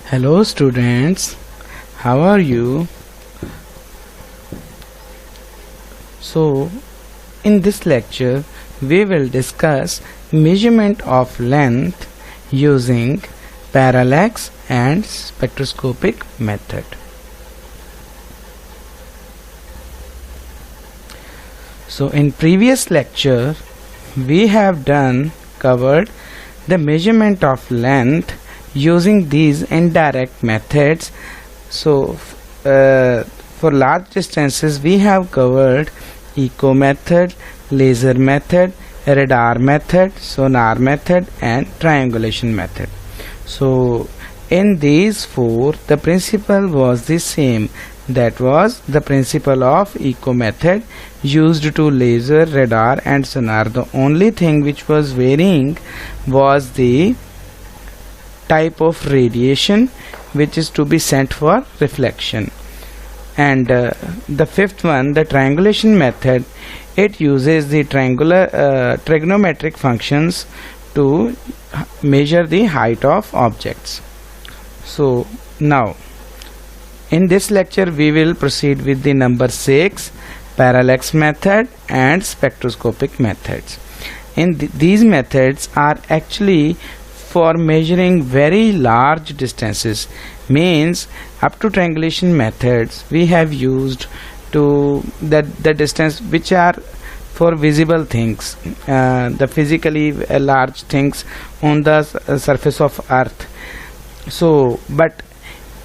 Hello students, how are you? So in this lecture we will discuss measurement of length using parallax and spectroscopic method. So in previous lecture we have covered the measurement of length using these indirect methods. So for large distances we have covered echo method, laser method, radar method, sonar method and triangulation method. So in these four the principle was the same, that was the principle of echo method used to laser, radar and sonar. The only thing which was varying was the type of radiation which is to be sent for reflection. And the fifth one, the triangulation method, it uses the trigonometric functions to measure the height of objects. So now in this lecture we will proceed with the number 6, parallax method and spectroscopic methods. And these methods are actually for measuring very large distances. Means up to triangulation methods we have used to the distance which are for visible things, the physically large things on the surface of earth. So but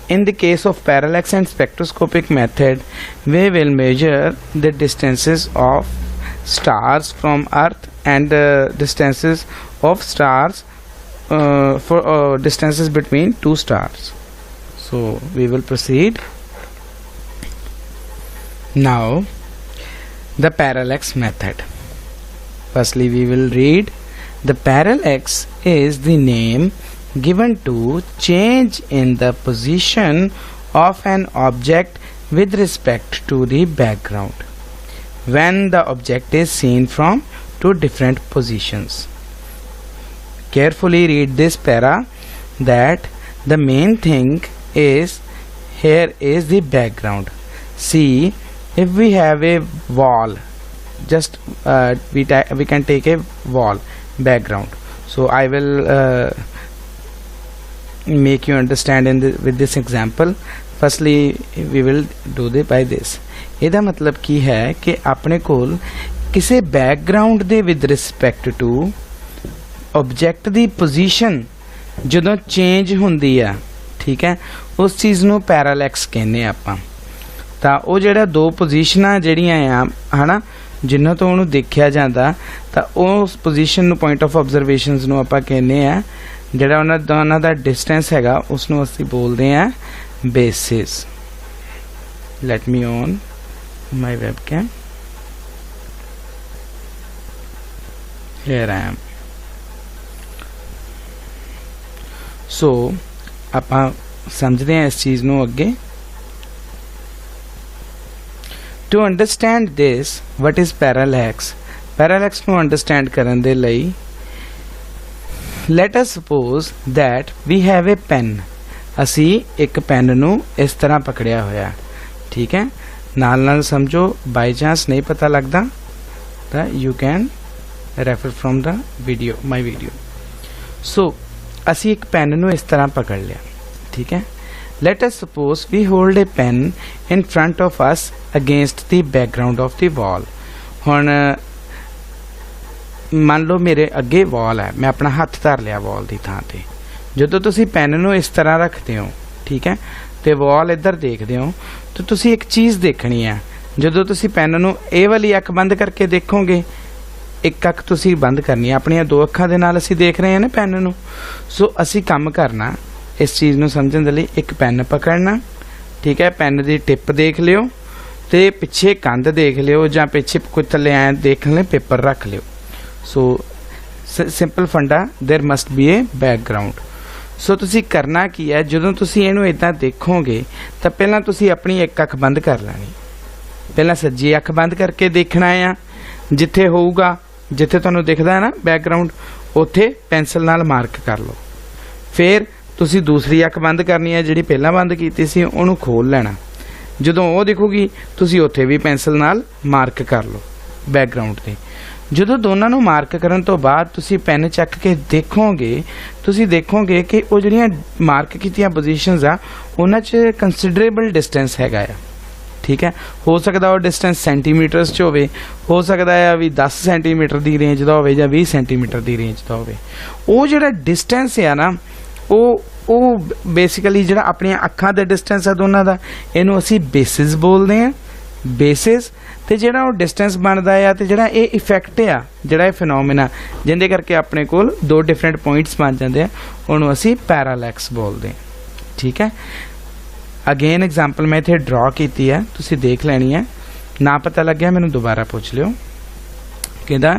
in the case of parallax and spectroscopic method we will measure the distances of stars from earth and the distances of stars for distances between two stars. So we will proceed. Now the parallax method. Firstly we will read. The parallax is the name given to change in the position of an object with respect to the background when the object is seen from two different positions. Carefully read this para, that the main thing is here is the background. See, if we have a wall, just we can take a wall background. So I will make you understand with this example. Firstly we will do this by this. ਇਹਦਾ मतलब ਕੀ ਹੈ ਕਿ ਆਪਣੇ ਕੋਲ ਕਿਸੇ background ਦੇ with respect to object the position ਜਦੋਂ change ਹੁੰਦੀ ਆ, ठीक है, उस चीज़ ਨੂੰ पैरालैक्स कहने ਆਪਾਂ। ਤਾਂ ਉਹ ਜਿਹੜਾ ਦੋ ਪੋਜੀਸ਼ਨਾਂ ਜਿਹੜੀਆਂ ਆ ਹਨਾ ਜਿਨ੍ਹਾਂ ਤੋਂ ਉਹਨੂੰ ਦੇਖਿਆ ਜਾਂਦਾ, ਤਾਂ ਉਸ ਪੋਜੀਸ਼ਨ ਨੂੰ ਪੁਆਇੰਟ ਆਫ ਆਬਜ਼ਰਵੇਸ਼ਨਸ ਨੂੰ ਆਪਾਂ ਕਹਿੰਦੇ ਆ, ਜਿਹੜਾ ਉਹਨਾਂ ਦੋਨਾਂ ਦਾ ਡਿਸਟੈਂਸ ਹੈਗਾ ਉਸ ਨੂੰ ਅਸੀਂ ਬੋਲਦੇ ਆ basis. Let me on my webcam, here I am। सो ਆਪਾਂ ਸਮਝਦੇ ਹਾਂ ਇਸ ਚੀਜ਼ ਨੂੰ ਅੱਗੇ। To understand this, what is parallax? Parallax ਨੂੰ understand ਕਰਨ ਦੇ ਲਈ let us suppose that we have a pen। ਅਸੀਂ ਇੱਕ ਪੈਨ ਨੂੰ ਇਸ ਤਰ੍ਹਾਂ ਪਕੜਿਆ ਹੋਇਆ, ਠੀਕ ਹੈ। ਨਾਲ ਨਾਲ ਸਮਝੋ, ਬਾਈ ਚਾਂਸ ਨਹੀਂ ਪਤਾ ਲੱਗਦਾ ਤਾਂ you can refer from the video, my video। so ਅਸੀਂ ਇੱਕ ਪੈਨ ਨੂੰ ਇਸ ਤਰ੍ਹਾਂ ਪਕੜ ਲਿਆ, ਠੀਕ ਹੈ। let us suppose we hold a pen in front of us against the background of the wall। ਹੁਣ ਮੰਨ ਲਓ ਮੇਰੇ ਅੱਗੇ ਵਾਲ ਹੈ, ਮੈਂ ਆਪਣਾ ਹੱਥ ਧਰ ਲਿਆ ਵਾਲ ਦੀ ਥਾਂ ਤੇ। ਜਦੋਂ ਤੁਸੀਂ ਪੈਨ ਨੂੰ ਇਸ ਤਰ੍ਹਾਂ ਰੱਖਦੇ ਹੋ, ਠੀਕ ਹੈ, ਤੇ ਵਾਲ ਇੱਧਰ ਦੇਖਦੇ ਹੋ, ਤਾਂ ਤੁਸੀਂ ਇੱਕ ਚੀਜ਼ ਦੇਖਣੀ ਹੈ। ਜਦੋਂ ਤੁਸੀਂ ਪੈਨ ਨੂੰ ਇਹ ਵਾਲੀ ਅੱਖ ਬੰਦ ਕਰਕੇ ਦੇਖੋਗੇ, ਇੱਕ ਅੱਖ ਤੁਸੀਂ ਬੰਦ ਕਰਨੀ ਹੈ, ਆਪਣੀਆਂ ਦੋ ਅੱਖਾਂ ਦੇ ਨਾਲ ਅਸੀਂ ਦੇਖ ਰਹੇ ਹਾਂ ਨਾ ਪੈਨ ਨੂੰ। ਸੋ ਅਸੀਂ ਕੰਮ ਕਰਨਾ ਇਸ ਚੀਜ਼ ਨੂੰ ਸਮਝਣ ਦੇ ਲਈ, ਇੱਕ ਪੈਨ ਪਕੜਨਾ, ਠੀਕ ਹੈ, ਪੈਨ ਦੀ ਟਿਪ ਦੇਖ ਲਿਓ ਤੇ ਪਿੱਛੇ ਕੰਧ ਦੇਖ ਲਿਓ ਜਾਂ ਪਿੱਛੇ ਕੋਈ ਥੱਲੇ ਆਇਆ ਦੇਖ ਲੈ, ਪੇਪਰ ਰੱਖ ਲਿਓ। ਸੋ ਸਿੰਪਲ ਫੰਡਾ, there must be a background. So ਤੁਸੀਂ ਕਰਨਾ ਕੀ ਹੈ, ਜਦੋਂ ਤੁਸੀਂ ਇਹਨੂੰ ਇਦਾਂ ਦੇਖੋਗੇ ਤਾਂ ਪਹਿਲਾਂ ਤੁਸੀਂ ਆਪਣੀ ਇੱਕ ਅੱਖ ਬੰਦ ਕਰ ਲੈਣੀ। ਪਹਿਲਾਂ ਸੱਜੀ ਅੱਖ ਬੰਦ ਕਰਕੇ ਦੇਖਣਾ ਆ, ਜਿੱਥੇ ਹੋਊਗਾ, ਜਿੱਥੇ ਤੁਹਾਨੂੰ ਦਿਖਦਾ ਹੈ ਨਾ ਬੈਕਗਰਾਉਂਡ, ਉੱਥੇ ਪੈਨਸਲ ਨਾਲ ਮਾਰਕ ਕਰ ਲਓ। ਫਿਰ तुसी दूसरी अख बंद करनी है, जिहड़ी पहलां बंद कीती सी उहनूं खोल लेना। जदों वो दिखूगी तुसी उत्थे भी पेंसिल नाल मार्क कर लो बैकग्राउंड ते। जदों दोनों नूं मार्क करन तो बाद तुसी पेन चक के देखोगे, तुसी देखोगे कि वो जिहड़ियां मार्क कीतियां पोजीशनस आ उन्हां च कंसीडरेबल डिस्टेंस हैगा आ। ठीक है, हो सकता वो डिस्टेंस सेंटीमीटर्स च होवे, हो सकता है भी 10 सेंटीमीटर की रेंज का होवे, 20 सेंटीमीटर की रेंज का होवे। वो जिहड़ा डिस्टेंस है ना वो बेसिकली जिहड़ा अपनी अखां दे डिस्टेंस है दोनों का, इनू असी बेसिस बोलते हैं। बेसिस ते जिहड़ा वो डिस्टेंस बनता है तो जिहड़ा ये इफेक्ट आ, जिहड़ा ये फिनोमिना जिंदे करके अपने कोल दो डिफरेंट पॉइंट्स बन जाते हैं, उन्होंने असी पैरालैक्स बोलते हैं। ठीक है, अगेन एग्जाम्पल मैं इत्थे ड्रॉ की है, तुसी देख लैनी है, ना पता लग्या मैनूं दोबारा पूछ लियो। कहता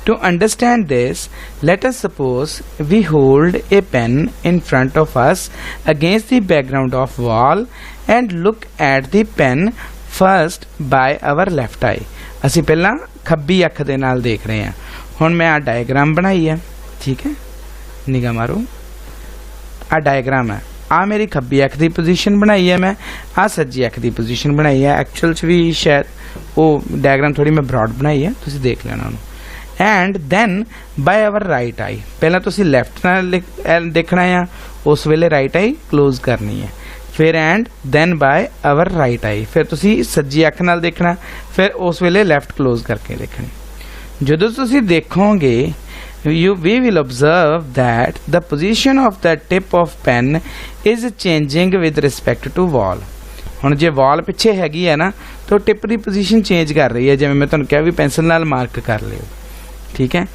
to understand this let us suppose we hold a pen in front of us against the background of wall and look at the pen first by our left eye. असी पहला खब्बी अख दे नाल देख रहे हैं। हुण मैं आ डायग्राम बनाई है। ठीक है, निगाह मारो, आ डायग्राम है, आ मेरी खब्बी अख की पोजीशन बनाई है, मैं आ सज्जी अख की पोजीशन बनाई है। एक्चुअल च भी शायद वो डायग्राम थोड़ी मैं ब्रॉड बनाई है, तुसी देख लेना उन्होंने। And then by our right eye, पहला तुसी लैफ्ट नाल देखना है, उस वेले राइट आई क्लोज करनी है। फिर and then by our right eye, फिर तुसी सज्जी अख नाल देखना, फिर उस वेले लैफ्ट क्लोज करके देखनी। जदों तुसी देखोगे we will observe that the position of the tip of pen is changing with respect to wall। हुण जे वॉल पिछे हैगी है ना तो टिप की पोजीशन चेंज कर रही है, जिवें मैं तुहानूं कहा भी पेंसिल नाल मार्क कर लियो। ठीक है,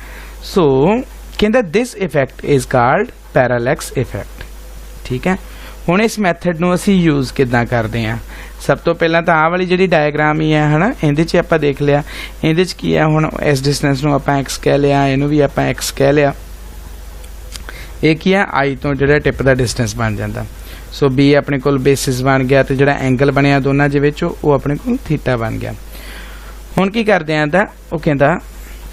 सो कहंदा this effect is called parallax effect. ठीक है, हुण इस मैथड नूं असीं यूज़ किदां करदे हां। सब तो पहला तो आ वाली जिहड़ी डायग्राम ही है ना, इहदे च आपां देख लिया, इहदे च की है, हुण इस डिस्टेंस नूं आपां एक्स कह लिया, इहनूं भी आपां एक्स कह लिया। ये की है आई तो जिहड़ा टिप का डिस्टेंस बन जाता। सो बी अपने कोल बेसिस बन गया, तो जिहड़ा एंगल बनया दोनों दे विच वो अपने कोल थीटा बन गया। हुण की करदे आं तां वो कहंदा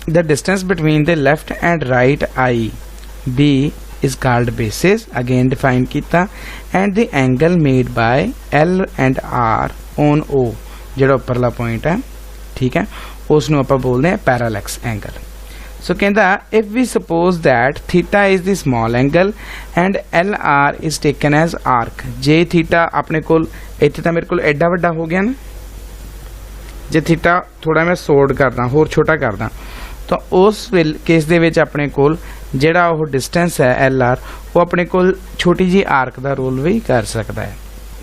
the distance between the left and right eye be is called basis, again define किया, and the angle made by L and R on O जो उपरला पॉइंट है। ठीक है, उसनों आपां बोलते हैं पैरालैक्स एंगल। सो कहता if we suppose that theta is the small angle and LR is taken as arc, J theta अपने कोल इत्थे तां मेरे कोल एडा वड्डा हो गया ना, जे थीटा थोड़ा मैं सोड करदा होर छोटा करदा तो उस केस दे विच अपने कोल जिहड़ा वो डिस्टेंस है एल आर वो अपने कोल छोटी जी आर्क का रोल भी कर सकता है।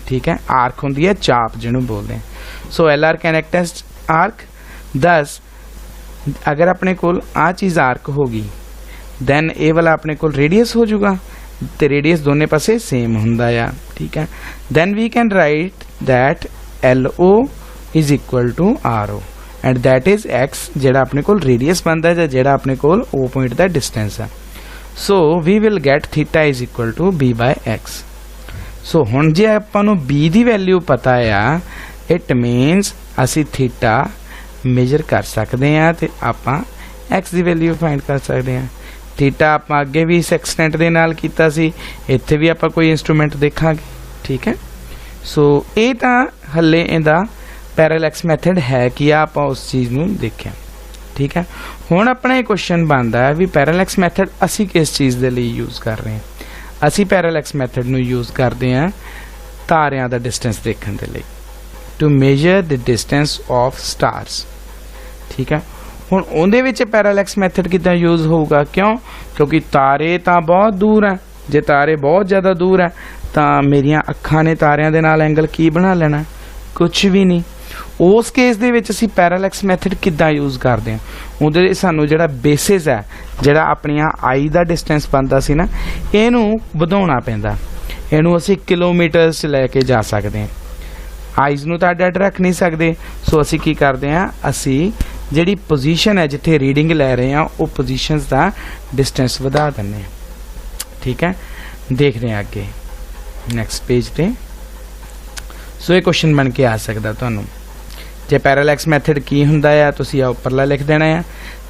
ठीक है, आर्क होंदी है चाप जिन्होंने बोलते हैं। So L R can act as arc. दस अगर अपने कोल आ चीज़ आर्क होगी दैन ए वाला अपने कोल रेडियस हो जाऊगा, तो रेडियस दोनों पासे सेम हुंदा है। ठीक है, then we can write that L O is equal to R O and that is X, जिहड़ा अपने कोल रेडियस बनता है, जिहड़ा अपने कोल ओ पॉइंट का डिस्टेंस है। So we will get theta is equal to B by X. So हुण जे आपां नूं बी दी वैल्यू पता आ, इट मीनस असी थीटा मेजर कर सकते हैं, तो आपां एक्स दी वैल्यू फाइंड कर सकते हैं। थीटा आपां अगे भी इस एक्सटेंट दे नाल कीता सी, इत्थे भी आपां कोई इंस्ट्रूमेंट देखांगे। ठीक है, सो ये तां हल्ले इहदा पैरालैक्स मैथड है कि आप उस चीज़ नूं देखिया। ठीक है, हुण अपना ये क्वेश्चन बनता है भी पैरालैक्स मैथड असी किस चीज़ के लिए यूज़ कर रहे हैं। असी पैरालैक्स मैथड नूं यूज़ करते हैं तारियां दा डिस्टेंस देखने के लिए, to measure the distance of stars. ठीक है, हुण उहदे विच पैरालैक्स मैथड किदां यूज़ होगा, क्यों? क्योंकि तारे तां बहुत दूर है, जे तारे बहुत ज़्यादा दूर है तां मेरियां अखां ने तारियां दे नाल एंगल की बना लेना, कुछ भी नहीं। उस केस दे विच असीं पैरालैक्स मैथड किद्दां यूज़ करते हैं, उहदे सानूं जिहड़ा बेसिस है, जिहड़ा अपनियां आई दा डिस्टेंस बनदा सी ना, इहनूं वधाउणा पैंदा। इहनूं असीं किलोमीटर्स च लैके जा सकते हैं, आईज़ नूं तां अड्ड रख नहीं सकते। सो असीं की करते हैं, असीं जिहड़ी पोजीशन है जिथे रीडिंग लै रहे हैं वो पोजीशनस दा डिस्टेंस वधा दिंदे हैं। ठीक है, देखते हैं अगे नेक्स्ट पेज पे। सो ये क्वेश्चन बन के आ सकता तुहानूं, जे पैरालैक्स मैथड की हुंदा है तुसीं उपरला लिख देना है,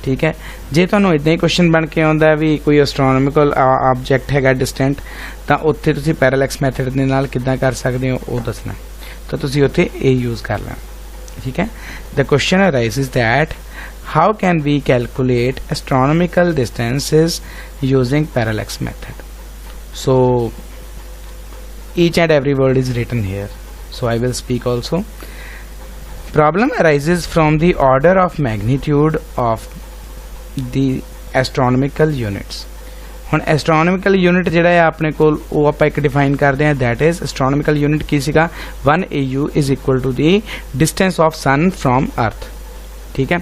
ठीक है। जे तुहानूं इदां ही क्वेश्चन बन के आउंदा भी कोई एस्ट्रोनॉमिकल ऑब्जैक्ट हैगा डिस्टेंट, तां उत्थे तुसीं पैरालैक्स मैथड दे नाल किद्दां कर सकदे हो वो दसना, तो तुसीं उत्थे ए यूज़ कर लेना, ठीक है। The question arises that how can we calculate astronomical distances using parallax method. So each and every word is written here, so I will speak also. Problem arises from the order of magnitude of the astronomical units. ਹੁਣ astronomical unit ਜਿਹੜਾ ਹੈ ਆਪਣੇ ਕੋਲ ਉਹ ਆਪਾਂ ਇੱਕ define ਕਰਦੇ ਹਾਂ, that is astronomical unit ਕੀ ਸੀਗਾ 1 AU is equal to the distance of sun from earth, ठीक है।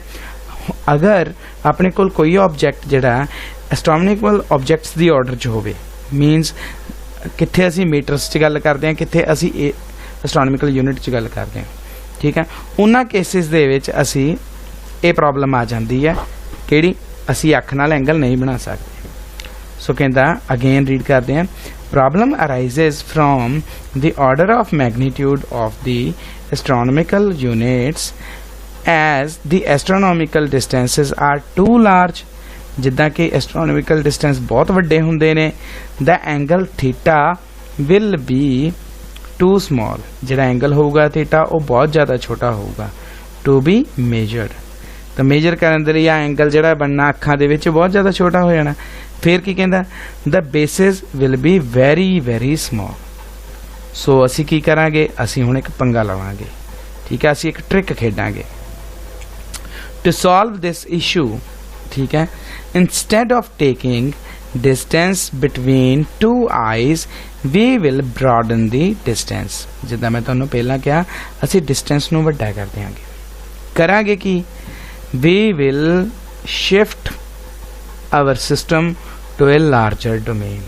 अगर अपने कोल कोई ऑब्जेक्ट ਜਿਹੜਾ astronomical objects ਦੀ ऑर्डर 'ਚ होवे, मीनस कित्थे असी मीटरस च गल करते हैं, कित्थे असी एस्ट्रोनॉमिकल यूनिट च गल करते हैं, ठीक है। उन्हां केसिस दे विच असी ये प्रॉब्लम आ जाती है किहड़ी असी अख नाल एंगल नहीं बना सकते। सो कहंदा अगेन रीड करते हैं, problem arises from the order of magnitude of the astronomical units as the astronomical distances are too large. जिद्दां कि एस्ट्रोनॉमिकल डिस्टेंस बहुत वड्डे हुंदे ने, the angle theta will be too small, जिहड़ा एंगल होगा थीटा वो बहुत ज़्यादा छोटा होगा, टू बी मेजर्ड। तो मेजर करन दे लई आ एंगल जिहड़ा बनना अखां दे विच बहुत ज़्यादा छोटा हो जाना। फिर की कहंदा the basis will be very very small. So असी की करांगे, असी हुण एक पंगा लवांगे, ठीक है, असी एक ट्रिक खेडांगे टू सॉल्व दिस इशू, ठीक है। Instead of taking distance between two eyes, we will broaden the distance। जिद्दां मैं तुहानूं पहलां कहा असीं डिस्टेंस नूं वड्डा कर देंगे, करांगे कि we will shift our system to a larger domain।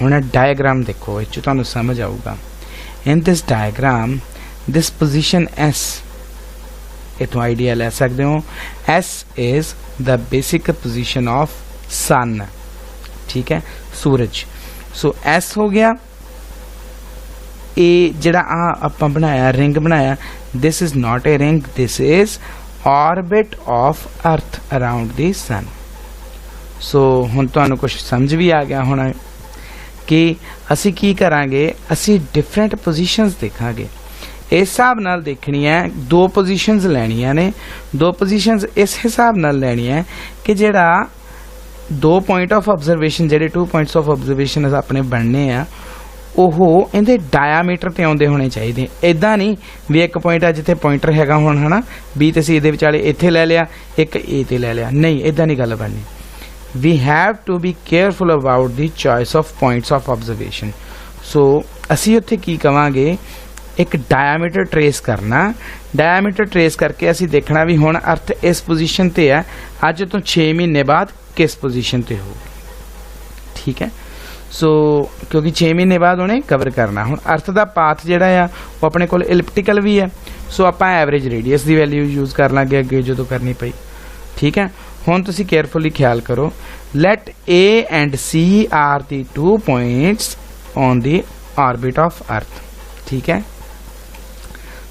हुण डायग्राम देखो, इस तुहानूं समझ आऊगा। In this diagram, this position S, इतों आइडिया ले सकते हो, S is the basic position of sun, ठीक है, सूरज। सो S हो गया, ए जिहड़ा आपां बनाया रिंग बनाया, this is not a ring, this is orbit of earth around the sun. So हुण तुहानूं कुछ समझ भी आ गया होना कि असी की करांगे, असी डिफरेंट पोजीशंस देखांगे। इस हिसाब नाल देखनी है, दो पोजीशंस लैनियां ने, दो पोजीशंस इस हिसाब नाल लैनी है कि जिहड़ा दो पॉइंट ऑफ ऑब्जरवेशन, जिहड़े 2 पॉइंट्स ऑफ ऑब्जरवेशन अपने बनने आ, ओहो इहदे डायामीटर ते आउंदे होने चाहिए। इदां नहीं भी एक पॉइंट आ जिथे पॉइंटर हैगा हुण है ना भी ते असीं इहदे विचाले इत्थे ले लिया, एक ए ते ले लिया, नहीं इदां नहीं गल बननी। We have to be careful about the choice of points of observation. So असीं उत्थे की कवांगे, एक डायामीटर ट्रेस करना, डायामीटर ट्रेस करके असी देखना भी हुण अर्थ इस पोजीशन ते है, अज तो 6 महीने बाद किस पोजीशन ते हो, ठीक है। सो क्योंकि 6 महीने बाद उन्हें कवर करना। हुण अर्थ दा पाथ जिहड़ा आ वो अपने कोल इलिप्टिकल भी है, सो आपां एवरेज रेडियस दी वैल्यू यूज़ कर लांगे अगे जो करनी पई, ठीक है। हुण तुसीं केयरफुली ख्याल करो, let A and C are the 2 points on the orbit of earth, ठीक है।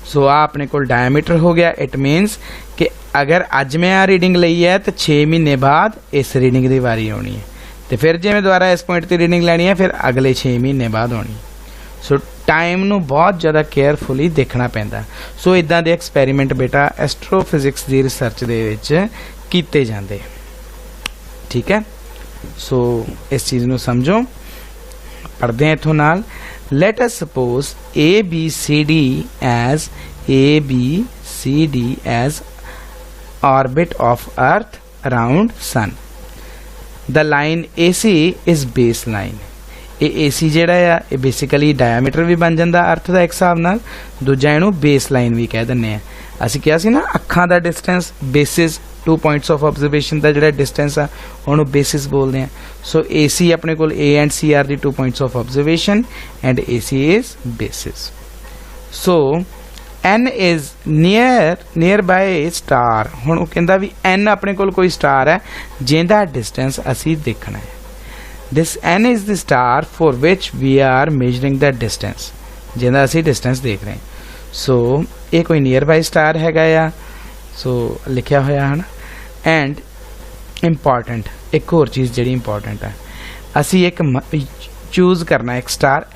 सो अपने को डायमीटर हो गया, इट मीनस कि अगर अज मैं आ रीडिंग लई है तो 6 महीने बाद इस रीडिंग की वारी आनी है, तो फिर जे मैं दोबारा इस पॉइंट की रीडिंग लैनी है फिर अगले 6 महीने बाद आनी। सो टाइम नू बहुत ज़्यादा केयरफुली देखना पैंदा। सो इदां दे एक्सपैरीमेंट बेटा एस्ट्रोफिजिक्स की रिसर्च दे विच कीते जांदे, ठीक है। सो इस चीज़ नू समझो, पढ़ते हैं इत्थों नाल। Let us suppose ABCD as orbit of Earth around Sun. The line AC is baseline। AC जेड़ा है ये बेसिकली डायमीटर भी बन जाता अर्थ का एक हिसाब नाल, दूजा इहनूं बेसलाइन भी कह दिंदे आ। असीं किहा सी ना अखां दा distance basis 2 points of observation का जिहड़ा डिस्टेंस आ उहनूं बेसिस बोलते हैं। सो AC अपने कोल A and C are the 2 points of observation and AC is basis. So N is near by star. हुण वो कहंदा भी N अपने कोल कोई स्टार है जिहदा डिस्टेंस असीं देखना है। This N is the star for which we are measuring the distance, जिहदा असीं डिस्टेंस देख रहे हैं। सो ये कोई नीयर बाय स्टार हैगा आ, सो लिखिया होया है ना। एंड इंपॉर्टेंट एक होर चीज़ जी इंपॉर्टेंट है, असी एक चूज करना एक star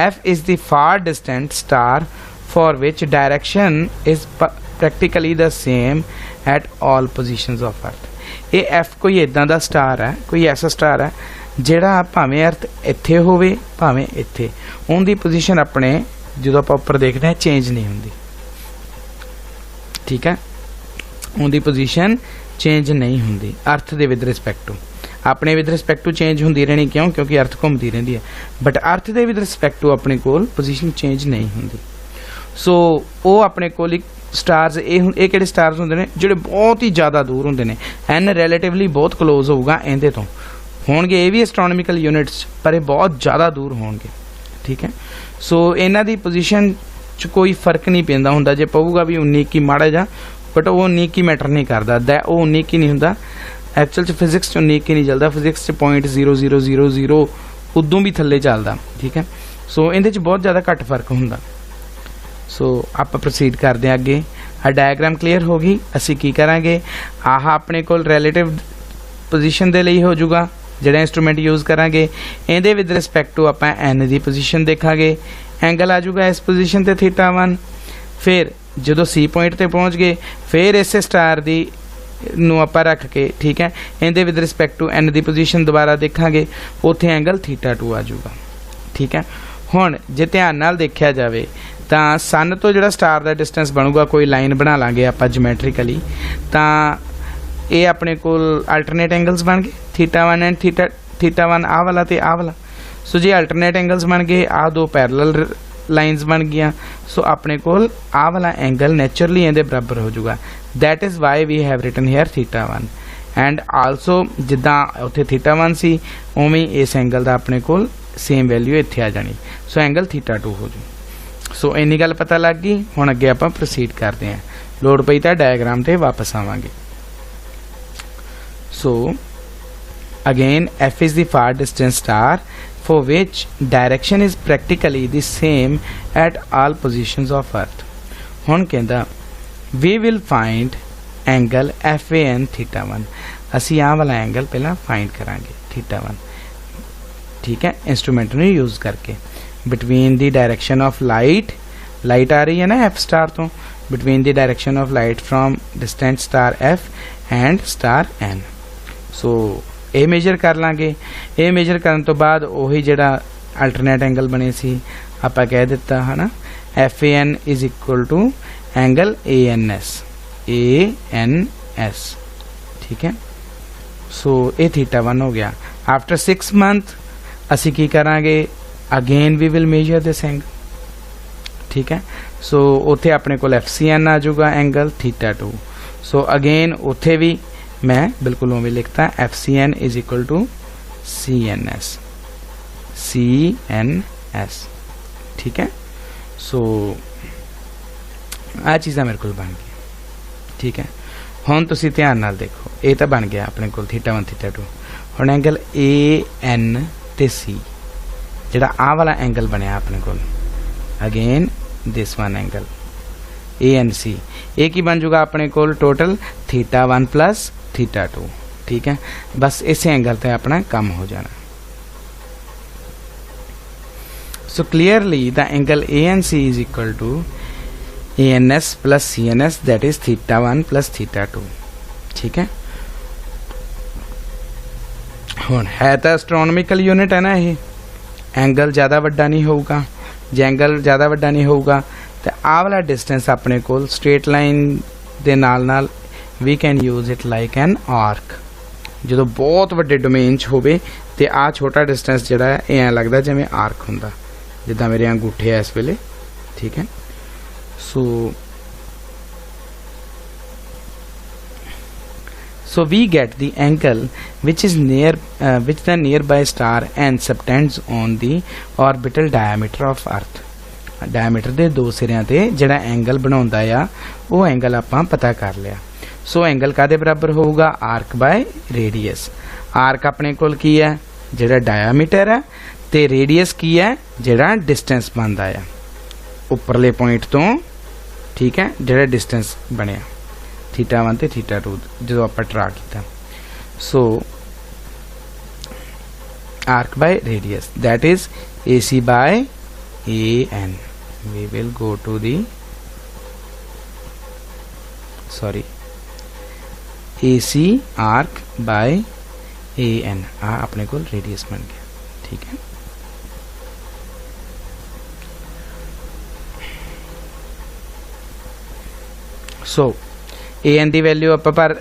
F is the far distant star for which direction is practically the same at all positions of earth. ये एफ कोई इदां दा स्टार है, कोई ऐसा स्टार है जिहड़ा भावें अर्थ इत्थे होवे भावें इत्थे, उनकी पोजीशन अपने जो आप उपर देखते हैं चेंज नहीं होंदी, ठीक है, उनकी पोजीशन चेंज नहीं होंदी अर्थ दे विद रिस्पैक्ट टू, अपने विद रिस्पैक्ट टू चेंज होंदी रहनी, क्यों क्योंकि अर्थ घूमती रहती है, बट अर्थ दे विद रिस्पैक्ट टू अपने कोल पोजीशन चेंज नहीं होंदी। सो वो अपने कोल एक स्टार्स ये किहड़े स्टार्स होंदे ने जिहड़े बहुत ही ज़्यादा दूर होंदे ने, एन रिलेटिवली बहुत क्लोज होगा इहदे तो होणगे, ये भी एस्ट्रोनॉमिकल यूनिट्स पर ये बहुत ज़्यादा दूर होणगे, ठीक है। सो इन्हां दी पोजीशन च कोई फर्क नहीं पैंदा हुंदा, जे पऊगा भी 19 की माड़ा जा, बट वो 19 की मैटर नहीं करता, वो 19 की नहीं हुंदा एक्चुअल च, फिजिक्स 19 की नहीं चलता, फिजिक्स 0.0000 उदों भी थल्ले चलदा, ठीक है। सो इहदे च बहुत ज़्यादा घट फर्क हुंदा। सो आप प्रोसीड करते हैं अगे, आ डायग्राम क्लीयर होगी, असी की करांगे, आह अपने कोल रिलेटिव पोजीशन दे लई हो जूगा जिहड़ा इंस्ट्रूमेंट यूज़ करांगे, इहदे विद रिस्पैक्ट टू आपां एन दी पोजीशन देखांगे, एंगल आ जूगा इस पोजीशन ते θ1, फिर जो सी पॉइंट ते पहुँच गए फिर इस स्टार दी नूं आपां रख के, ठीक है, इहदे with respect to N the position दोबारा देखांगे, उत्थे एंगल θ2 आ जूगा, ठीक है। हुण जे ध्यान नाल देखिया जावे तां सन तो जिहड़ा स्टार दा डिस्टेंस बनूगा, कोई लाइन बना लांगे आपां ज्योमैट्रिकली, तां ये अपने कोल अल्टरनेट एंगल्स बन गए θ1 एंड θ1 आ वाला ते आ वाला। सो जे अल्टरनेट एंगल्स बन गए, आ दो पैरेलल लाइन्स बन गई, सो अपने कोल आ वाला एंगल नैचुरली इहदे बराबर हो जाऊगा, that is why we have written here θ1 and also जिद्दां उत्थे θ1 सी उवें इस एंगल दा अपने कोल सेम वैल्यू इत्थे आ जानी, सो एंगल θ2 हो जू। सो इन्नी गल पता लग गई, हुण अगे आपां प्रोसीड करते हैं, लोड़ पई तां डायग्राम ते वापस आवांगे। So again F is the far distant star for which direction is practically the same at all positions of earth। हुण कहंदा we will find angle FAN θ1, असी आ वाला एंगल पहला फाइंड करांगे θ1, ठीक है, इंस्ट्रूमेंट नूं यूज करके, between the direction of light आ रही है ना F स्टार तो, between the direction of light from distant star F and star N। So ये मेजर कर लांगे, ये मेजर करन तो बाद वही जिहड़ा अल्टरनेट एंगल बने सी आपां कह दिता है ना, FAN is equal to angle ANS, ठीक है। सो ये θ1 हो गया। आफ्टर 6 मंथ असी की करांगे, again we will measure this angle, ठीक है। सो उत्थे अपने कोल FCN आ जाऊगा एंगल θ2। सो अगेन उत्थे भी मैं बिल्कुल उवें लिखता FCN is equal to CNS, ठीक है। सो आ चीज़ां मेरे को बन गई, ठीक है। हुण तुसीं ध्यान नाल देखो, ये तो बन गया अपने कोल θ1 θ2, हुण एंगल AN ते C जिहड़ा आ वाला एंगल बनया अपने कोल, again this one angle ANC, ये की बन जूगा अपने कोल टोटल θ1 प्लस θ2, ठीक है। बस इस एंगल पे अपना कम हो जाना। So clearly the angle ANC is equal to ANS plus CNS, that is θ1 plus θ2, ठीक है। हुण है तो एस्ट्रोनॉमिकल यूनिट है ना, ये एंगल ज़्यादा वड्डा नहीं होगा, जे एंगल ज़्यादा वड्डा नहीं होगा तो आ वाला डिस्टेंस अपने कोल स्ट्रेट लाइन दे नाल we can use it like an arc. जो बहुत वड्डे डोमेन च होवे ते आ छोटा डिस्टेंस जिहड़ा है ऐ लगदा जिवें आर्क हुंदा, जिद्दां मेरे अंगूठे है इस वेले, ठीक है। So we get the angle which is which the nearby star N subtends on the orbital diameter of Earth। Diameter दे दो सिरियां ते जिहड़ा एंगल बनाउंदा आ वो एंगल आपां पता कर लिया। सो एंगल कादे बराबर होगा, आर्क बाय रेडियस। आर्क अपने कोल की है जिहड़ा डायमीटर है, ते रेडियस की है जिहड़ा डिस्टेंस बनदा है, उपरले पॉइंट तो, ठीक है, जिहड़ा डिस्टेंस बनिया θ1 ते θ2 जो आप ड्रा किया। So arc by radius that is AC by AN. We will go to the AC arc by AN अपने को रेडियस बन गया, ठीक है। सो AN की वैल्यू आप पर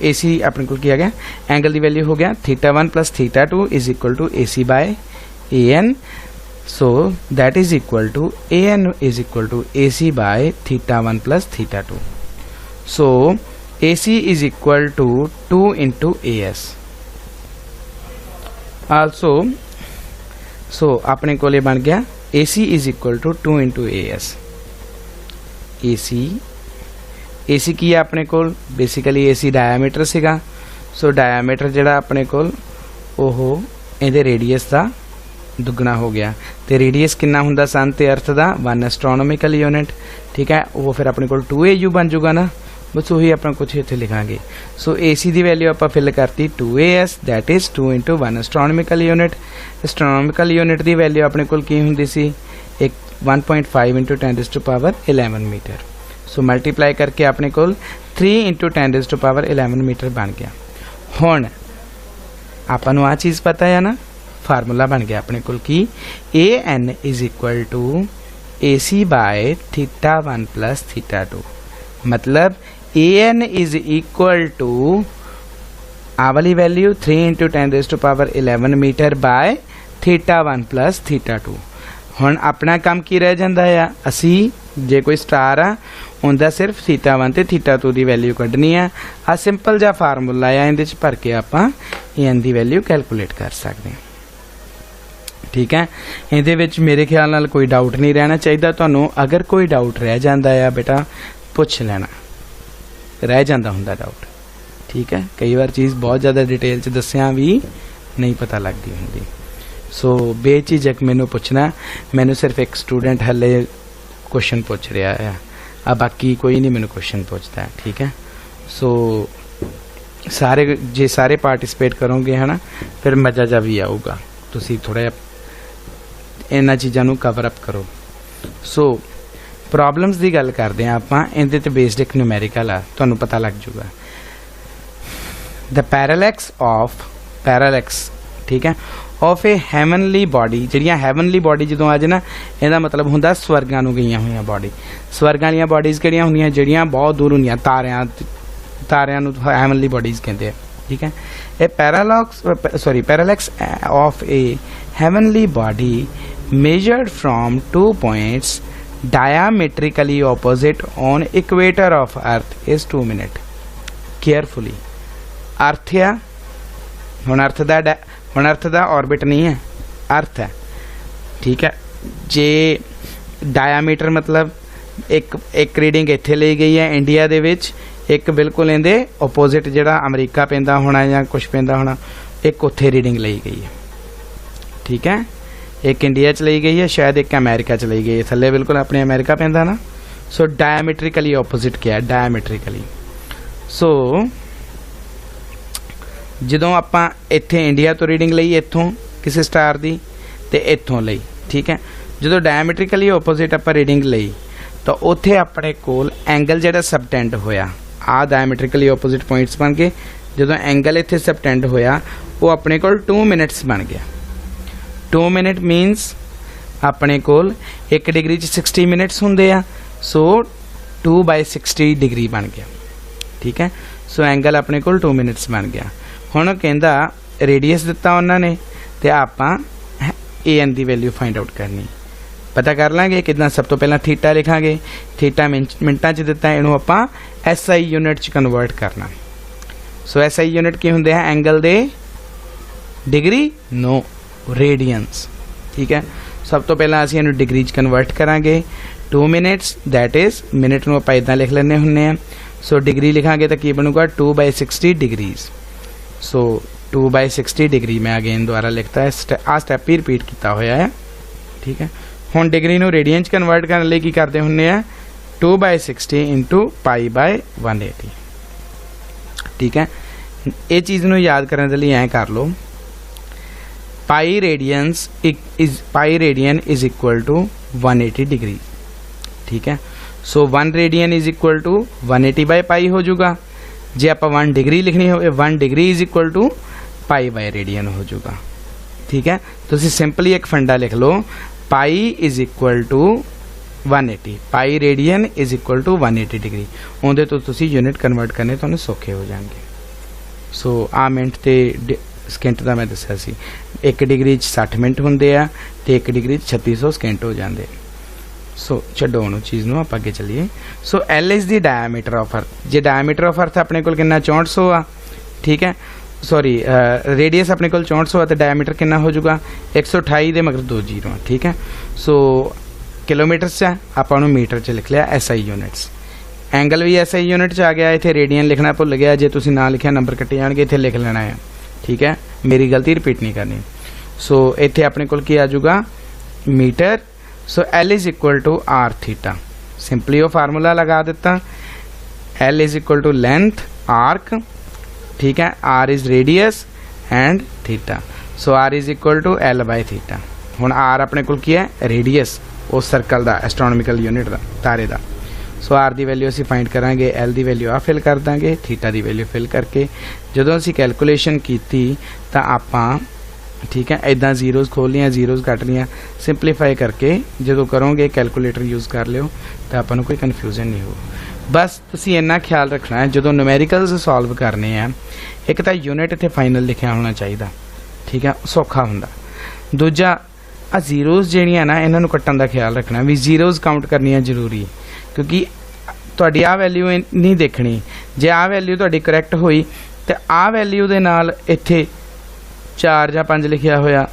AC अपने को किया गया, एंगल की वैल्यू हो गया θ1 + θ2 is equal to AC by AN। So that is equal to AN is equal to AC by θ1 plus θ2. So AC is equal to 2 into AS. Also, so अपने को ले बन गया AC is equal to 2 into AS. AC की अपने को basically AC diameter सीगा। So diameter जिहड़ा अपने को ओहो इहदे रेडियस दा दुगना हो गया, तो रेडियस कितना हुंदा सन ते अर्थ दा 1 एस्ट्रोनॉमिकल यूनिट, ठीक है। वो फिर अपने को 2 AU बन जूगा ना, बस वही अपना कुछ इत्थे लिखांगे। सो AC की वैल्यू आप फिल करती 2 AS that is 2 into 1 astronomical unit. Astronomical unit की वैल्यू अपने को की हुंदी सी 1.5 into 10⁻11 मीटर। सो मल्टीप्लाई करके अपने को 3 into 10⁻11 मीटर बन गया। हुण आपां नूं आ चीज़ पता है ना, फार्मूला बन गया अपने को कि AN is equal to AC by θ1 plus θ2। मतलब AN इज इक्वल टू आ वाली value 3 into 10⁻11 metre by θ1 plus θ2। हुण अपना काम की रह जाता है, असी जे कोई स्टार आ उनका सिर्फ θ1 ते θ2 की वैल्यू कढ़नी आ सिंपल जा फार्मूला आ, इहदे च भर के आपां AN की वैल्यू कैलकुलेट कर सकते हैं, ठीक है। इहदे विच मेरे ख्याल नाल कोई डाउट नहीं रहना चाहिए तुहानूं। अगर कोई डाउट रह जाता है बेटा पुछ लेना, रह जाता हुंदा डाउट, ठीक है। कई बार चीज़ बहुत ज़्यादा डिटेल च दस्सिया भी नहीं पता लगती हुंदी। सो बेझिझक मैनू पुछना, मैनू सिर्फ एक स्टूडेंट हले क्वेश्चन पूछ रहा है, आ बाकी कोई नहीं मैनू क्वेश्चन पूछता है, ठीक है। सो सारे जे सारे पार्टिसिपेट करोगे है ना, फिर मज़ा जा भी आऊगा, तुसी थोड़ा इन्हां चीज़ां नूं कवर अप करो। सो प्रॉब्लम्स की गल करते हैं आपां, इहदे ते बेस्ड एक न्यूमेरिकल आ, तुहानूं पता लग जूगा। द पैरालैक्स ठीक है ऑफ ए हैवनली बॉडी, जिहड़ियां हैवनली बॉडी जदों आ जाए ना, इहदा मतलब हुंदा स्वर्गां नूं गईयां होईयां बॉडी। स्वर्गां वालियां बॉडीज़ किहड़ियां हुंदियां, जिहड़ियां बहुत दूर हुंदियां, तारियां नूं हैवनली बॉडीज़ कहंदे आ, ठीक है। A parallax of a heavenly body measured from 2 points diametrically opposite on equator of earth is 2 minutes. Carefully, अर्थ है हुण, अर्थ दा ऑर्बिट नहीं है, अर्थ है, ठीक है। जे डायामीटर मतलब एक रीडिंग इत्थे ली गई है इंडिया दे विच, एक बिल्कुल इहदे ओपोजिट जिहड़ा अमरीका पैंदा होना या कुछ पैंदा होना, एक उत्थे रीडिंग ली गई है, ठीक है। एक इंडिया च ली गई है, शायद एक अमेरिका च ली गई है, थले बिल्कुल अपने अमेरिका पैंदा ना। सो डायमेट्रिकली ओपोजिट क्या है, डायमेट्रिकली। सो जदों आपां इत्थे इंडिया तो रीडिंग लई इत्थों किसी स्टार दी ते इत्थों लई, ठीक है। जदों डायमेट्रिकली ओपोजिट आपां रीडिंग लई तो उत्थे अपने कोल एंगल जिहड़ा सबटेंड होया, आ डायमेट्रिकली ओपोजिट पॉइंट्स बन गए। जदों एंगल इत्थे सबटेंड होया वो अपने कोल 2 मिनट्स बन गया। 2 मिनट मीनस अपने कोल 1 डिग्री 60 मिनट्स होंदे आ, सो 2/60 डिग्री बन गया, ठीक है। सो एंगल अपने कोल 2 मिनट्स बन गया। हुण कहंदा रेडियस दिता उन्होंने, ते आपां AN की वैल्यू फाइंड आउट करनी, पता कर लांगे किदां। सब तो पहला थीटा लिखांगे, थीटा मिनटां च दिता, इहनूं आपां SI यूनिट च कन्वर्ट करना। सो SI यूनिट की हुंदे है एंगल दे डिग्री, नो रेडियंस, ठीक है। सब तो पहला असीं इहनूं डिग्री च कन्वर्ट करांगे। 2 मिनट्स दैट इज मिनट नूं आपां इदां लिख लैंदे हुंदे आ। सो डिग्री लिखांगे तो की बनूगा 2/60 डिग्रीज। सो 2/60 डिग्री मैं अगेन दोबारा लिखता है, आ स्टेप ही रिपीट किया होया है, ठीक है। हुण डिग्री नूं रेडियन च कन्वर्ट करने लई की करदे हुंदे आ 2/60 इंटू π/180। ठीक है, ये चीज़ नूं याद करने दे लई ऐ कर लो, pi radian is equal to 180 degree. ठीक है, so 1 radian is equal to 180/π हो जाऊगा। जे आप 1 डिग्री लिखनी हो 1 डिग्री इज इक्वल टू π/रेडियन हो जाऊगा। ठीक है, तो सिंपली एक फंडा लिख लो, pi is equal to 180, pi radian is equal to 180 degree. उहदे तो तुसी यूनिट कन्वर्ट करने तुहानूं सौखे हो जाएंगे। सो आ मिनट ते सकेंट का मैं दस्या सी, 1 डिग्री 60 मिनट होंदे आ ते 1 डिग्री 3600 सकेंट हो जाते। सो छड्डो उहनूं चीज़ नूं आपां अगे चलीए। So L is the diameter of Earth. जे डायमीटर ऑफ अर्थ अपने कोल कितना 6400 आ। ठीक है, सॉरी रेडियस अपने कोल 6400 आ तो डायमीटर कितना हो जाऊगा 128 दे मगर 2 जीरो। ठीक है, सो किलोमीटर्स च आपां उहनूं मीटर च लिख लिया, SI यूनिट्स। एंगल भी SI यूनिट च आ गया, इत्थे रेडियन लिखना भुल गया, जे तुसीं ना लिखिया नंबर कट्टे जाणगे, इत्थे लिख लेना है। ठीक है, मेरी गलती रिपीट नहीं करनी। सो इत्थे अपने कोल की आ जाऊगा metre. So L is equal to R theta. Simply वो फार्मूला लगा दिता, L is equal to length arc. ठीक है, R is radius and theta. So R is equal to L/थीटा। हुण R अपने कोल की है रेडियस उस सर्कल का, एस्ट्रोनॉमिकल यूनिट का, तारे का। सो R की वैल्यू असीं फाइंड करांगे, L की वैल्यू आ फिल कर देंगे, थीटा की वैल्यू फिल करके जदों असीं कैलकुलेशन की तां आपां ठीक है इदां जीरोज़ खोल लिया, जीरोज़ कट लिया, सिंपलीफाई करके जो करोगे कैलकुलेटर यूज़ कर लियो तो आपां नूं कोई कन्फ्यूजन नहीं हो। बस तुसीं इन्ना ख्याल रखना है जो न्यूमेरिकल्स सॉल्व करने हैं, एक तो यूनिट इत्थे फाइनल लिखिया होना चाहिए। ठीक है, सौखा हुंदा। दूजा आ जीरोज़ जिहड़ियां ना इन्हां नूं कट्टण दा ख्याल रखना भी, जीरोज़ काउंट करनियां जरूरी, क्योंकि तुहाडी आ वैल्यू नहीं देखनी। जे आ वैल्यू तुहाडी करैक्ट होई तो आ वैल्यू दे नाल इत्थे 4 या 5 लिखिया होया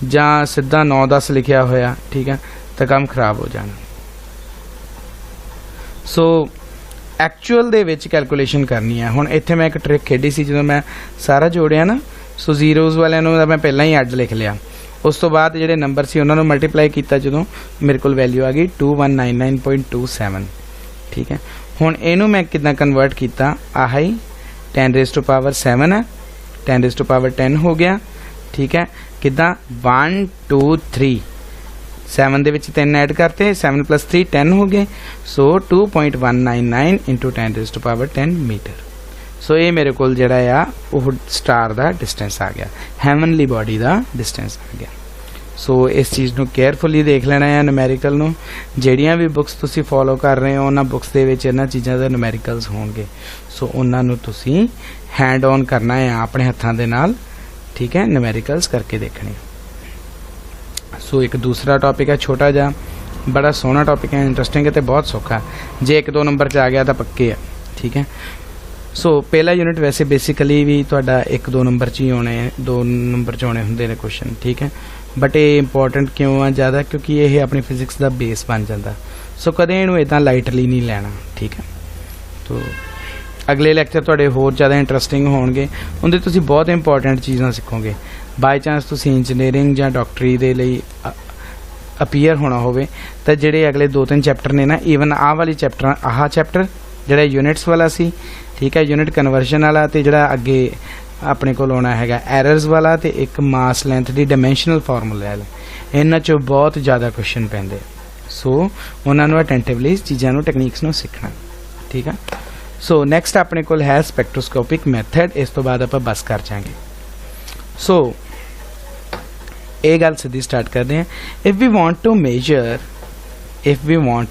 जां सीधा 9-10 लिखिया होया, ठीक है, तो काम खराब हो जाना। सो एक्चुअल दे विच कैलकुलेशन करनी है। हुण इत्थे मैं एक ट्रिक खेडी सी, जो मैं सारा जोड़िया ना, सो जीरोज़ वालियां नूं मैं पहलां ही अड्ड लिख लिया, उस तो बाद जिहड़े नंबर सी उन्हां नूं मल्टीप्लाई कीता, जदों मेरे कोल वैल्यू आ गई 2199.27। ठीक है, हुण इहनूं मैं किदां कन्वर्ट कीता, आह ही 10⁻7 है, 10⁻10 हो गया। ठीक है, किदां 1 2 3 7 दे विच 3 ऐड करते, 7 + 3 10 हो गए। सो 2.199 इंटू 10⁻10 मीटर। सो ये मेरे कोल जिहड़ा आ वो स्टार दा डिस्टेंस आ गया, हैवनली बॉडी दा डिस्टेंस आ गया। सो इस चीज़ नूं केयरफुली देख लेना है, न्यूमेरिकल नूं जिहड़ियां भी बुक्स तुसीं फॉलो कर रहे हो उन्हां बुक्स दे विच इन्हां चीज़ां दे न्यूमेरिकल्स होणगे। सो उन्हां नूं तुसीं हैंड ऑन करना है अपने हत्थां दे नाल। ठीक है, न्यूमेरिकल्स करके देखने। सो एक दूसरा टॉपिक है छोटा जा, बड़ा सोहना टॉपिक है, इंटरस्टिंग है तो बहुत सौखा, जे 1-2 नंबर च आ गया तो पक्के है। ठीक है, सो पहला यूनिट वैसे बेसिकली भी तुहाडा 1-2 नंबर च ही आने, 2 नंबर च आने हुंदे ने क्वेश्चन। ठीक है, बट ये इंपॉर्टेंट क्यों आ ज़्यादा, क्योंकि ये अपनी फिजिक्स का बेस बन जाता। सो कदे इहनूं इदां लाइटली नहीं लेना। ठीक है, तो अगले लैक्चर तुहाडे होर ज़्यादा इंटरस्टिंग होणगे, उहदे तुसीं बहुत इंपॉर्टेंट चीज़ां सिखोगे। बाय चांस तुसीं इंजीनियरिंग या डॉक्टरी दे लई अपीयर होना होवे तो जिहड़े अगले 2-3 चैप्टर ने ना, ईवन आह वाली चैप्टर, आह चैप्टर जिहड़ा यूनिट्स वाला सी, ठीक है, यूनिट कन्वर्जन वाला, तो जिहड़ा अगे अपने को आना है एरर्स वाला, तो एक मास लेंथ दी डायमेंशनल फार्मूला वाला, इन्हां चों बहुत ज़्यादा क्वेश्चन पैंदे। सो उन्हां नूं अटेंटिवली चीज़ां नूं टेक्नीक्स नूं सीखना। ठीक है, सो नैक्सट अपने कोल है स्पैक्ट्रोस्कोपिक मैथड, इस तो बाद आपां बस कर जाएंगे। सो ये गल सीधी स्टार्ट करते हैं। If we want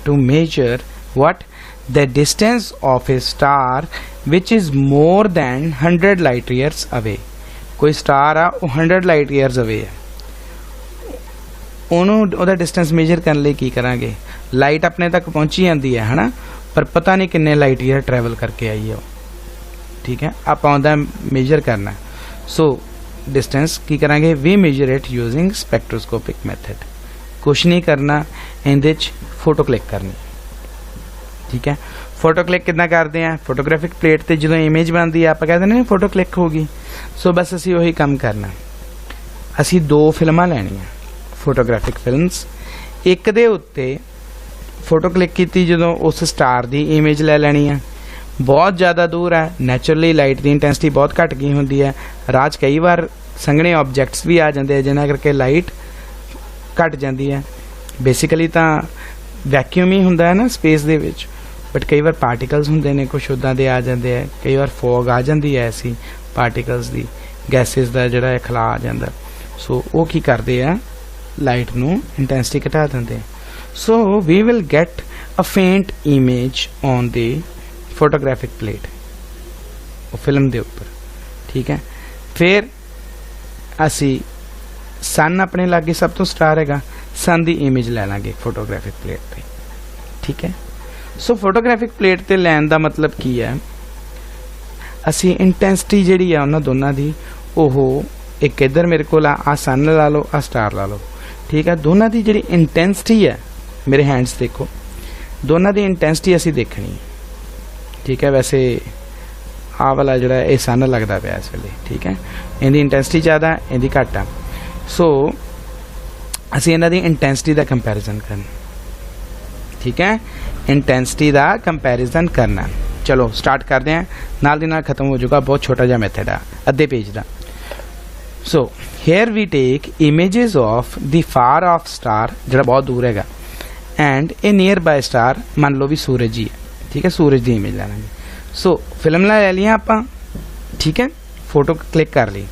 to measure what the distance of a star which is more than 100 light years away. कोई स्टार आ वो 100 लाइट ईयर्स अवे है, उन्होंने डिस्टेंस मेजर करने लिए की करांगे, लाइट अपने तक पहुंची जाती है ना, पर पता नहीं किन्ने लाइट ईयर ट्रैवल करके आई है। ठीक है, आप मेजर करना। सो डिस्टेंस की करांगे, we measure it using spectroscopic method. कुछ नहीं करना, इहदे च फोटो क्लिक करनी। ठीक है, फोटो क्लिक कितना करते हैं, फोटोग्राफिक प्लेट ते जो इमेज बनती है आप कहते हैं फोटो क्लिक होगी। सो बस असी वही काम करना, असी 2 फिल्मां लैनियां फोटोग्राफिक फिल्म्स, एक दे उत्ते फोटो क्लिक की जो उस स्टार की इमेज ले लैनी है। बहुत ज़्यादा दूर है, नैचुरली लाइट की इंटेंसिटी बहुत घट गई होंगी है, राज कई बार संघने ऑब्जैक्ट्स भी आ जाते हैं जिन्हां करके लाइट घट जाती है। बेसिकली तो वैक्यूम ही होंदा है ना स्पेस दे विच, बट कई बार पार्टिकल्स होंदे ने कुछ उदां दे आ जाते हैं, कई बार फॉग आ जाती है ऐसी पार्टिकल्स की, गैसेस का जिहड़ा खला आ जाता। सो वो की करते हैं, लाइट नू इंटेंसिटी घटा देंगे। So we will get a faint image on the photographic plate film के उपर। ठीक है, फिर असी सन अपने लागे सब तो स्टार है, सन की इमेज ले लांगे फोटोग्राफिक प्लेट पे। ठीक है, सो फोटोग्राफिक प्लेट ते लैन का मतलब की है, असी इंटेंसिटी जिहड़ी है उन्हां दोनों की, ओहो एक इधर मेरे को आ सन ला लो, आ स्टार ला लो। ठीक है, दोनों की जिहड़ी इंटेंसिटी है, मेरे हैंड्स देखो, दोनों की इंटेंसिटी असी देखनी है। ठीक है, वैसे आ वाला जोड़ा ये सन लगता पाया इस वेले। ठीक है, इनकी इंटेंसिटी ज़्यादा, इनकी घट आ। सो असी इन्हां दी इंटेंसिटी का कंपैरिजन करना। ठीक है, इंटेंसिटी का कंपैरिजन करना। चलो स्टार्ट करते हैं, नाल दी नाल खत्म हो जाएगा, बहुत छोटा जा मैथड आ अद्धे पेज का। So here we take images of the far of star जो बहुत दूर है, and a near by star, मान लो भी सूरज ही है। ठीक है, सूरज की इमेज ले लेंगे। सो फिल्म ले लिया आप। ठीक है, फोटो क्लिक कर ली।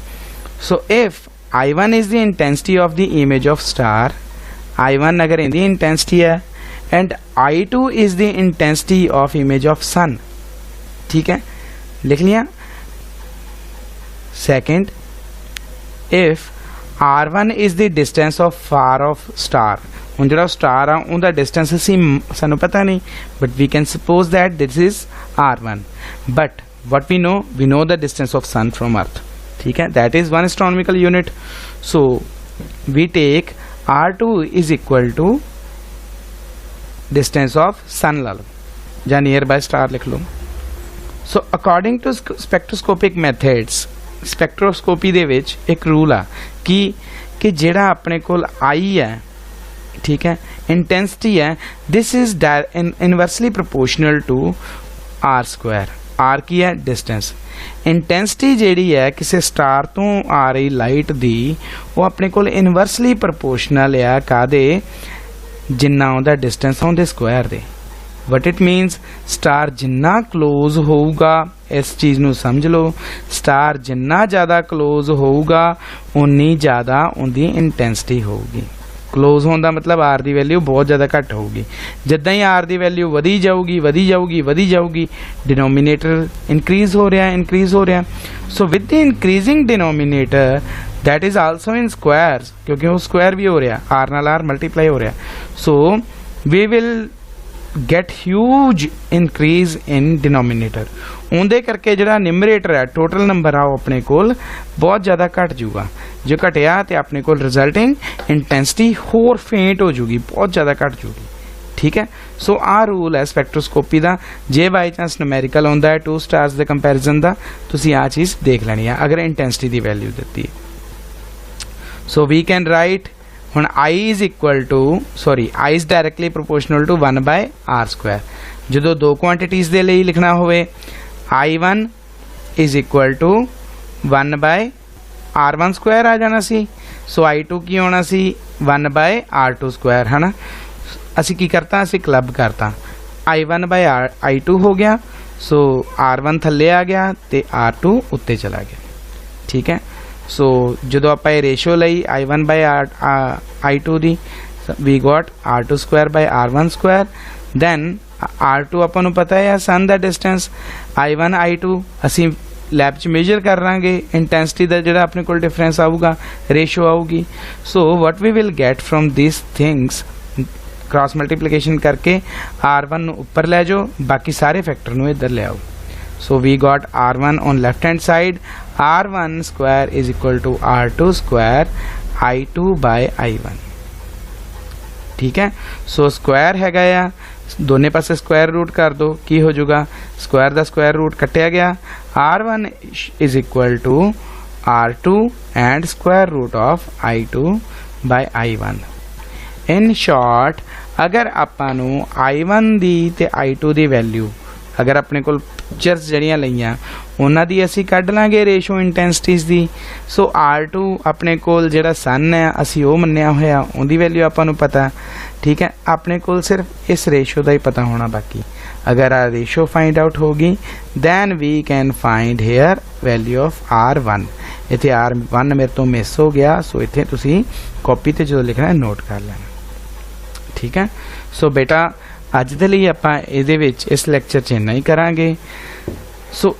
So if I1 is the intensity of the image of star, I1 अगर इनकी इंटेंसिटी है, and I2 is the intensity of image of sun. ठीक है, लिख लिया। Second, if R1 is the distance of far of star, हुण जिहड़ा star आ उहदा distance असी सानू पता नहीं, but we can suppose that this is R1, but what we know the distance of sun from earth. ठीक है, that is 1 astronomical unit. So we take R2 is equal to distance of sun ला लो, या near bye star लिख लो। So according to spectroscopic methods, spectroscopy दे विच एक रूल आ कि जिहड़ा अपने कोल आई है, ठीक है, इंटेंसिटी है, this is inversely proportional to R square. R की है डिस्टेंस, इंटेंसिटी जिहड़ी है किसी स्टार तो आ रही लाइट दी, वो अपने कोल इनवर्सली प्रोपोर्शनल है कादे, जिन्ना उहदा डिस्टेंस उहदे square they. What it मीनस, star Jinnah close होगा, इस चीज़ नू समझ लो, स्टार जिन्ना ज़्यादा क्लोज होगा उन्नी ज़्यादा उनकी इंटेंसिटी होगी। क्लोज होने का मतलब आर की वैल्यू बहुत ज़्यादा घट होगी। जिदा ही आर की वैल्यू वधी जाऊगी, डिनोमीनेटर इनक्रीज हो रहा। So with the increasing denominator that is also in squares, क्योंकि वो स्क्वायर भी हो रहा, आर नाल आर मल्टीप्लाई हो रहा। So we will get huge increase in denominator, उनके करके जो निमरेटर है टोटल नंबर आ अपने कोल बहुत ज़्यादा घट जूगा। जो घटिया तो अपने कोल रिजल्टिंग इंटेंसिटी होर फेंट हो जूगी, बहुत ज़्यादा घट जूगी। ठीक है, सो आ रूल है स्पैक्ट्रोस्कोपी का। जे बाई चांस न्यूमेरिकल आता है 2 स्टार्स के कंपैरिजन का, तुसीं आ चीज़ देख लेनी है अगर इंटेंसिटी की वैल्यू दी है। सो वी कैन राइट हुण I is equal to I is directly proportional to 1 by R square. जो दो क्वांटिटीज़ के लिए लिखना होवे, I1 is equal to 1 by R1 square आ जाना सी। सो I2 की होना सी 1 बाय R2 स्क्वायर, है ना। असी की करता, असी क्लब करता, I1 बाय I2 हो गया। सो R1 थले आ गया तो R2 उत्ते चला गया। ठीक है, सो जो आप रेशो लई I1 बाय I2 दी, we got R2 square by R1 square. Then R2 अपन नूं पता है सन दा डिस्टेंस, I1 I2 असी लैब च मेजर कर लांगे, इंटेंसिटी का जो अपने को डिफरेंस आऊगा, रेशो आऊगी। So what we will get from this things, cross multiplication करके R1 ऊपर ले जाओ, बाकी सारे फैक्टर नूं इधर ले आओ। So we got R1 on left hand side, R1 square is equal to R2 square I2 by I1। ठीक है, सो स्क्वायर है गया, दोनों पासे स्क्वायर रूट कर दो, की हो जाएगा, स्क्वायर का स्क्वायर रूट कटिया गया। R1 is equal to R2 and square root of I2 by I1। In short अगर आपां नूं I1 दी ते I2 दी वैल्यू अगर अपने कोल पिक्चर्स जड़ियां लईआं उन्हां दी असीं कढ लांगे रेशो इंटेंसिटीज़ दी। सो R2 अपने कोल जिहड़ा सन है असीं ओह मन्निया होया उहदी वैल्यू आपां नूं पता, ठीक है। अपने कोल सिर्फ इस रेशो दा ही पता होना, बाकी अगर आ रेशो फाइंड आउट होगी then we can find here value of R1। इत्थे R1 मेरे तो मिस हो गया, सो इत्थे तुसीं कॉपी ते जो लिखना है नोट कर लेना, ठीक है। सो बेटा अज दे लई आपां इहदे विच इस लैक्चर च इन्ना ही करांगे। सो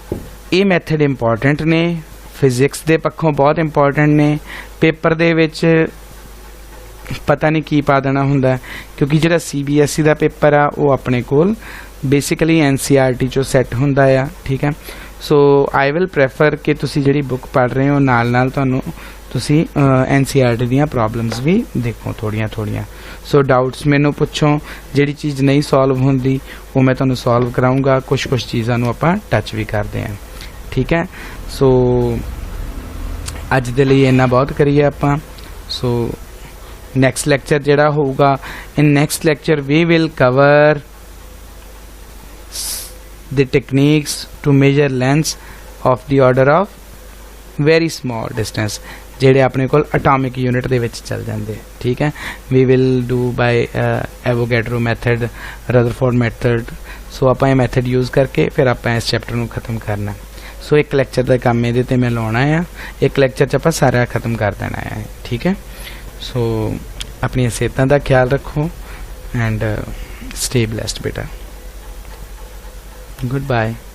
ये मैथड इंपॉर्टेंट ने, फिजिक्स दे पक्षों बहुत इंपॉर्टेंट ने। पेपर दे विच पता नहीं की पा देना हुंदा, क्योंकि जिहड़ा CBSE दा पेपर आ वो अपने कोल बेसिकली NCERT चो सैट हुंदा आ, ठीक है। सो आई विल प्रैफर कि तुसी जिहड़ी बुक पढ़ रहे हो नाल नाल तुहानूं तुसी NCERT दीयां प्रॉब्लम्स भी देखो थोड़ियां थोड़ियां। सो डाउट्स मैनूं पुछो, जिहड़ी चीज़ नहीं सॉल्व होंदी वो मैं तुहानूं सॉल्व कराऊंगा। कुछ कुछ चीज़ां नूं आपां टच भी करते हैं, ठीक है। सो अज दे लई इन्ना बहुत करिए आपां। सो नेक्स्ट लैक्चर जिहड़ा होऊगा, in next lecture we will cover the techniques to measure lengths of the order of very small distance जेड़े अपने कोल एटॉमिक यूनिट दे विच चल जांदे, ठीक है। We will do by Avogadro method, Rutherford method. So आपां ये मैथड यूज़ करके फिर आपां इस चैप्टर नूं खत्म करना। सो एक लैक्चर दा काम इहदे ते मैं लाउणा है, एक लैक्चर च आपां सारा खत्म कर देना है, ठीक है। सो अपनी सेहतां दा ख्याल रखो एंड स्टे ब्लेस्ड बेटा। Goodbye.